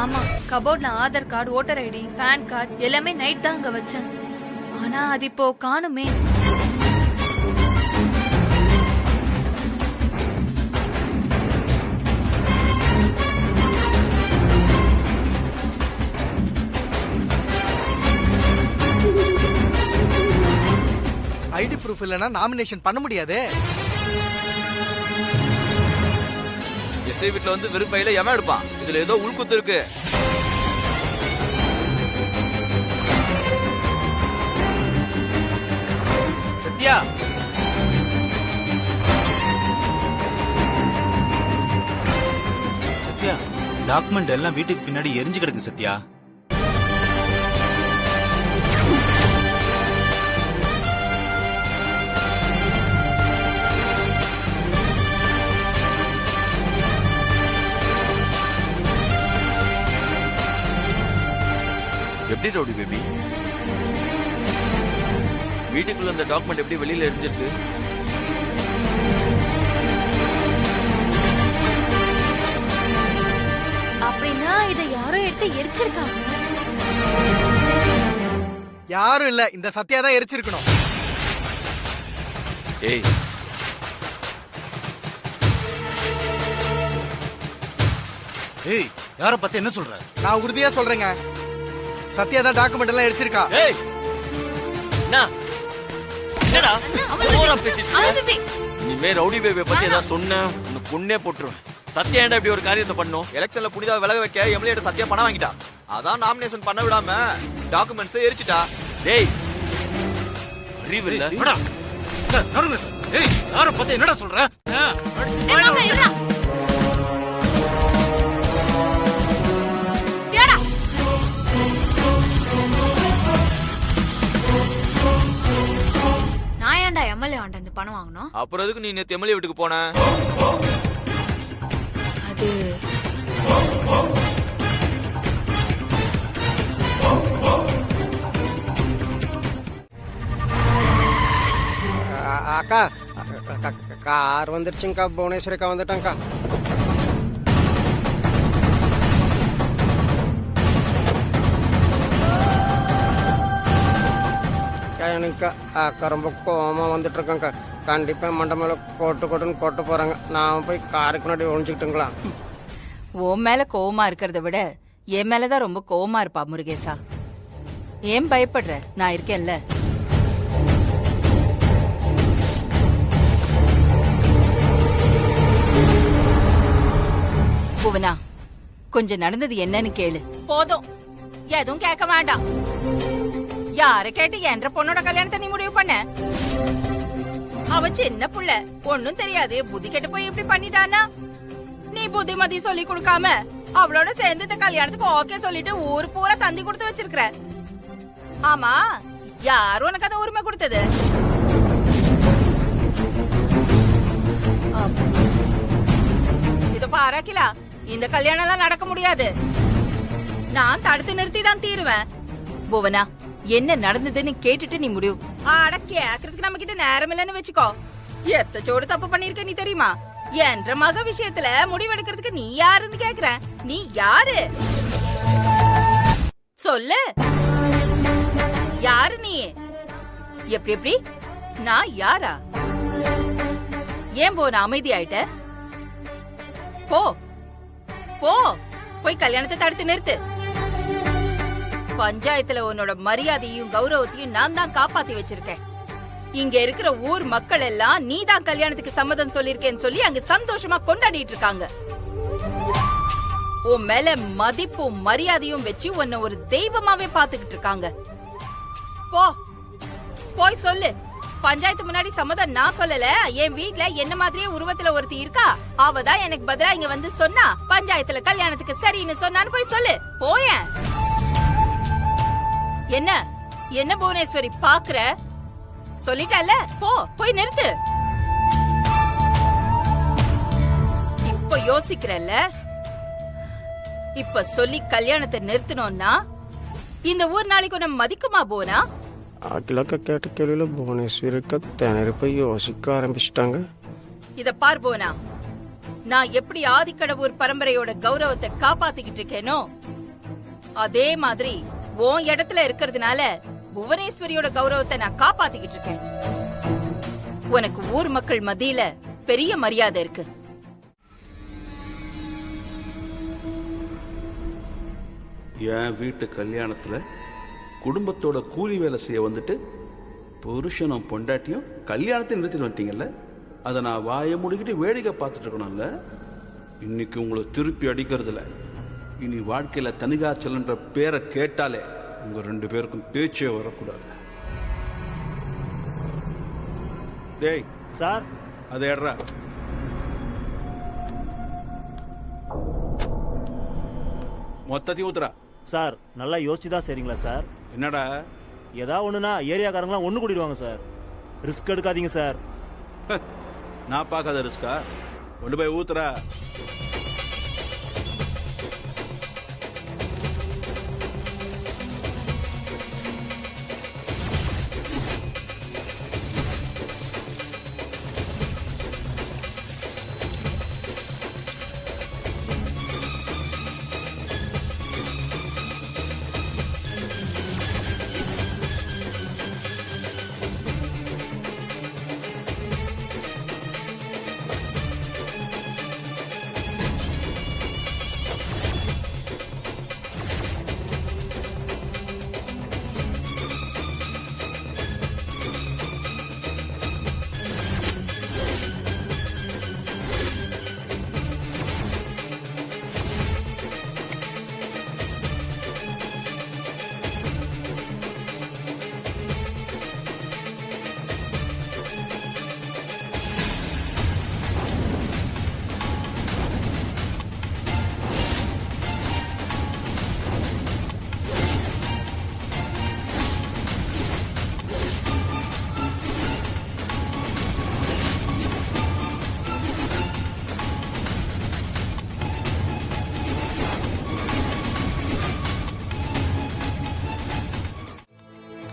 ஆமா, கபோர்ட்ல Aadhaar card, voter ID, PAN card எல்லாமே நைட் தான் அங்க வச்சேன். ஆனா அது இப்போ காணுமே. ஐடி ப்ரூஃப் இல்லனா நாமினேஷன் பண்ண முடியாது. எஸ்ஐ வீட்ல வந்து வெறும் பையில எவன் எடுப்பான்? இதுல ஏதோ உள்குத்து இருக்கு. சத்யா, சத்யா, டாக்குமெண்ட் எல்லாம் வீட்டுக்கு பின்னாடி எரிஞ்சு கிடக்கு சத்யா. எப்படி ரவுடி பேபி? வீட்டுக்குள்ள அந்த டாக்குமெண்ட் எப்படி வெளியில எரிஞ்சிருக்கு? அப்படின்னா இதை யாரோ எடுத்து எரிச்சிருக்காங்க. யாரும் இல்ல, இந்த சத்யா தான் எரிச்சிருக்கணும். ஏய், ஏய், யார பத்தி என்ன சொல்ற? நான் உறுதியா சொல்றேங்க, சத்யா தான் டாக்குமெண்ட் எல்லாம் எரிச்சிருக்கா. ஏய், என்னடா ஓவரா பேசிட்டு? இனிமே ரவுடி பேபியை பத்தி ஏதாவது சொன்ன உன்னை கொன்னே போட்டுருவேன். சத்யா ஏன்டா இப்படி ஒரு காரியத்தை பண்ணும்? எலெக்ஷன்ல புனிதா விலக வைக்க எம்எல்ஏ சத்யா பணம் வாங்கிட்டா. அதான் நாமினேஷன் பண்ண விடாம டாக்குமெண்ட்ஸ் எரிச்சிட்டா. டேய் அறிவு இல்ல. சார் நடுங்க சார். ஏய் யார பத்தி என்னடா சொல்ற? நான் ஏன்டா எம்எல்ஏ ஆண்ட இந்த பணம் வாங்கணும்? அப்புறம் எதுக்கு நீ நேத்து எம்எல்ஏ வீட்டுக்கு போன? அது அக்கா கார் வந்துருச்சுங்கக்கா. புவனேஸ்வரிக்கா வந்துட்டேங்க்கா. எனக்கு அக்கா ரொம்ப கோவமா வந்துட்டு இருக்கேங்க்கா. கண்டிப்பா மண்டை மேல கொட்டுன்னு கொட்ட போறாங்க. நான் போய் காருக்கு முன்னாடி ஒழிஞ்சுக்கிட்டுங்களா? உன் மேல கோவமா இருக்கிறத விட என் மேலதான் ரொம்ப கோவமா இருப்பா முருகேசா. ஏன் பயப்படுற? நான் இருக்கேன்ல. புவனா, கொஞ்சம் நடந்தது என்னன்னு கேளு. போதும், எதுவும் கேட்க வேண்டாம். யார கேட்டு என்ற பொண்ணோட கல்யாணத்தை நீ முடிவு பண்ண? அவ சின்ன புள்ள, ஒன்னும் தெரியாது, புத்தி கெட்டு போய் இப்படி பண்ணிட்டானா? நீ புத்திமதி சொல்லி கொடுக்காம அவளோட சேர்ந்து இந்த கல்யாணத்துக்கு ஓகே சொல்லிட்டு ஊர் பூரா தந்தி கொடுத்து வச்சிருக்கிற. ஆமா, யார் உனக்கு அதை உரிமை கொடுத்தது? இது பாராக்கிலா, இந்த கல்யாணம் எல்லாம் நடக்க முடியாது. நான் தடுத்து நிறுத்தி தான் தீருவேன். புவனா, என்ன நடந்ததுன்னு கேட்டுட்டு நீ முடிவு. ஆட கேக்குறதுக்கு நம்ம கிட்ட நேரம் இல்லன்னு வச்சுக்கோ. எத்தச்சோடு தப்பு பண்ணிருக்க நீ தெரியுமா? என்ற மக விஷயத்துல முடிவெடுக்கிறதுக்கு நீ யாருன்னு கேக்குற. நீ யாரு சொல்லு? யாரு நீ? எப்படி எப்படி நான் யாரா? ஏன் போன அமைதி ஆயிட்ட? போ போ, போய் கல்யாணத்தை தடுத்து நிறுத்து. பஞ்சாயத்துல உன்னோட மரியாதையும் கௌரவத்தையும் நான் தான் காப்பாத்தி வச்சிருக்கேன். இங்க இருக்கிற ஊர் மக்கள் எல்லாம் நீ தான் கல்யாணத்துக்கு சம்மதம் சொல்லிருக்கேன்னு சொல்லி அங்க சந்தோஷமா கொண்டாடிட்டு இருக்காங்க. உன் மேல மதிப்பும் மரியாதையும் வச்சு உன்னை ஒரு தெய்வமாவே பாத்துக்கிட்டு இருக்காங்க. போ, போய் சொல்லு. பஞ்சாயத்து முன்னாடி சம்மதம் நான் சொல்லல, என் வீட்ல என்ன மாதிரியே உருவத்துல ஒருத்தி இருக்கா, அவதான் எனக்கு பதிலா இங்க வந்து சொன்னா பஞ்சாயத்துல கல்யாணத்துக்கு சரின்னு சொன்னான்னு போய் சொல்லு. போயேன். என்ன என்ன புவனேஸ்வரி பாக்குற? சொல்லிட்டல, போ, போய் நிறுத்து. இப்ப யோசிக்கிறல்ல? இப்ப சொல்லி கல்யாணத்தை நிறுத்தணும்னா இந்த ஊர் நாளைக்கு உன்னை மதிக்குமா போனா? அகிலாக்கா கேட்ட கேள்வியில புவனேஸ்வரிக்கா திணறி போய் யோசிக்க ஆரம்பிச்சிட்டாங்க. இத பார் போனா, நான் எப்படி ஆதிக்கடவுர் பரம்பரையோட கௌரவத்தை காப்பாத்திக்கிட்டு இருக்கேனோ அதே மாதிரி உன் இடத்துல இருக்கிறதுனால புவனேஸ்வரியோட கௌரவத்தை நான் காப்பாத்திக்கிட்டு இருக்கேன். உனக்கு ஊர் மக்கள் மத்தியில பெரிய மரியாதை இருக்கு. என் வீட்டு கல்யாணத்துல குடும்பத்தோட கூலி வேலை செய்ய வந்துட்டு புருஷனும் பொண்டாட்டியும் கல்யாணத்தை நிறுத்திட்டு வந்துட்டீங்கல்ல, அதை நான் வாயை முடிக்கிட்டு வேடிக்கை பார்த்துட்டு இருக்கணும்ல. இன்னைக்கு உங்களை திருப்பி அடிக்கிறதுல இனி வாழ்க்கையில தனிகாச்சல்ன்ற பேரை கேட்டாலே உங்க 2 பேருக்கும் பேச்சே வரக்கூடாது. டேய் சார், அதை ஏடுறா. மொத்தத்தையும் ஊத்துறா. சார், நல்லா யோசிச்சுதான் சரிங்களா சார்? என்னடா ஏதாவது ஒண்ணுனா ஏரியாக்காரங்களாம் ஒண்ணு கூட்டிடுவாங்க சார். ரிஸ்க் எடுக்காதீங்க சார். நான் பார்க்காத ரிஸ்கா? கொண்டு போய் ஊத்துறா.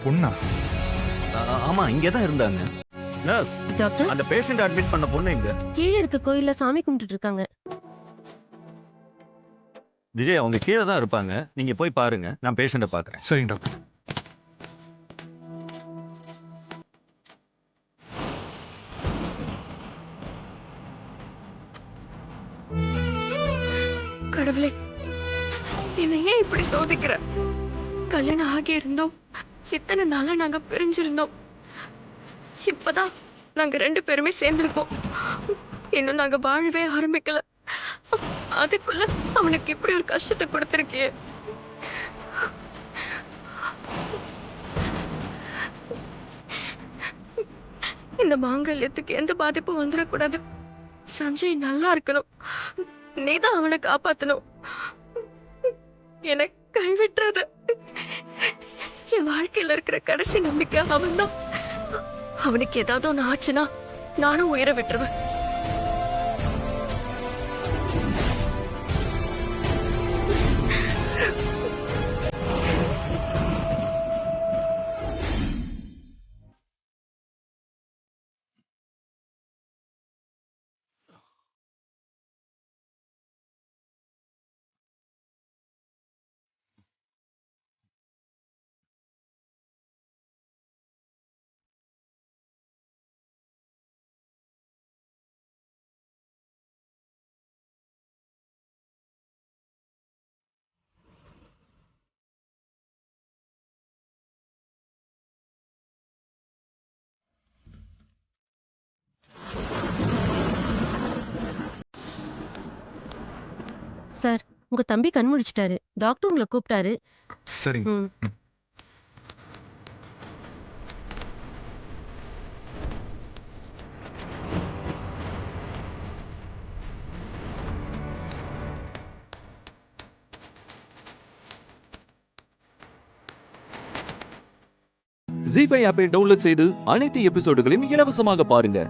பொண்ணா? ஆமா இங்கே தான் இருந்தாங்க. நர்ஸ், டாக்டர், அந்த பேஷண்ட் அட்மிட் பண்ண பொண்ணு எங்க? கீழே இருக்க கோயில்ல சாமி கும்பிட்டுட்டு இருக்காங்க. விஜய், அவங்க கீழே தான் இருப்பாங்க. நீங்க போய் பாருங்க, நான் பேஷண்ட பாக்குறேன். சரிங்க டாக்டர். கடவுளே, என்னை ஏன் இப்படி சோதிக்கிற? கல்யாணம் ஆகி இருந்தோம், எத்தனை நாளா நாங்க பிரிஞ்சிருந்தோம். இப்பதான் நாங்க 2 பேருமே சேர்ந்திருக்கோம். இன்னும் நாங்க வாழவே ஆரம்பிக்கல. அதுக்குள்ள அவனுக்கு இப்படி ஒரு கஷ்டத்தை கொடுத்திருக்கியே. இந்த மாங்கல்யத்துக்கு எந்த பாதிப்பும் வந்துடக்கூடாது. சஞ்சய் நல்லா இருக்கணும். நீதான் அவனை காப்பாத்தணும். எனக்கு கைவிட்டுறாத. என் வாழ்க்கையில இருக்கிற கடைசி நம்பிக்கை அவன்தான். அவனுக்கு ஏதாவது ஒண்ணு ஆச்சுன்னா நானும் உயிரை விட்டுருவேன். சார், உங்க தம்பி கண் முழிச்சிட்டாரு. டாக்டர் உங்களை கூப்பிட்டாரு. சரிங்க. ஜீ5 ஆப்பை டவுன்லோட் செய்து அனைத்து எபிசோடுகளையும் இலவசமாக பாருங்க.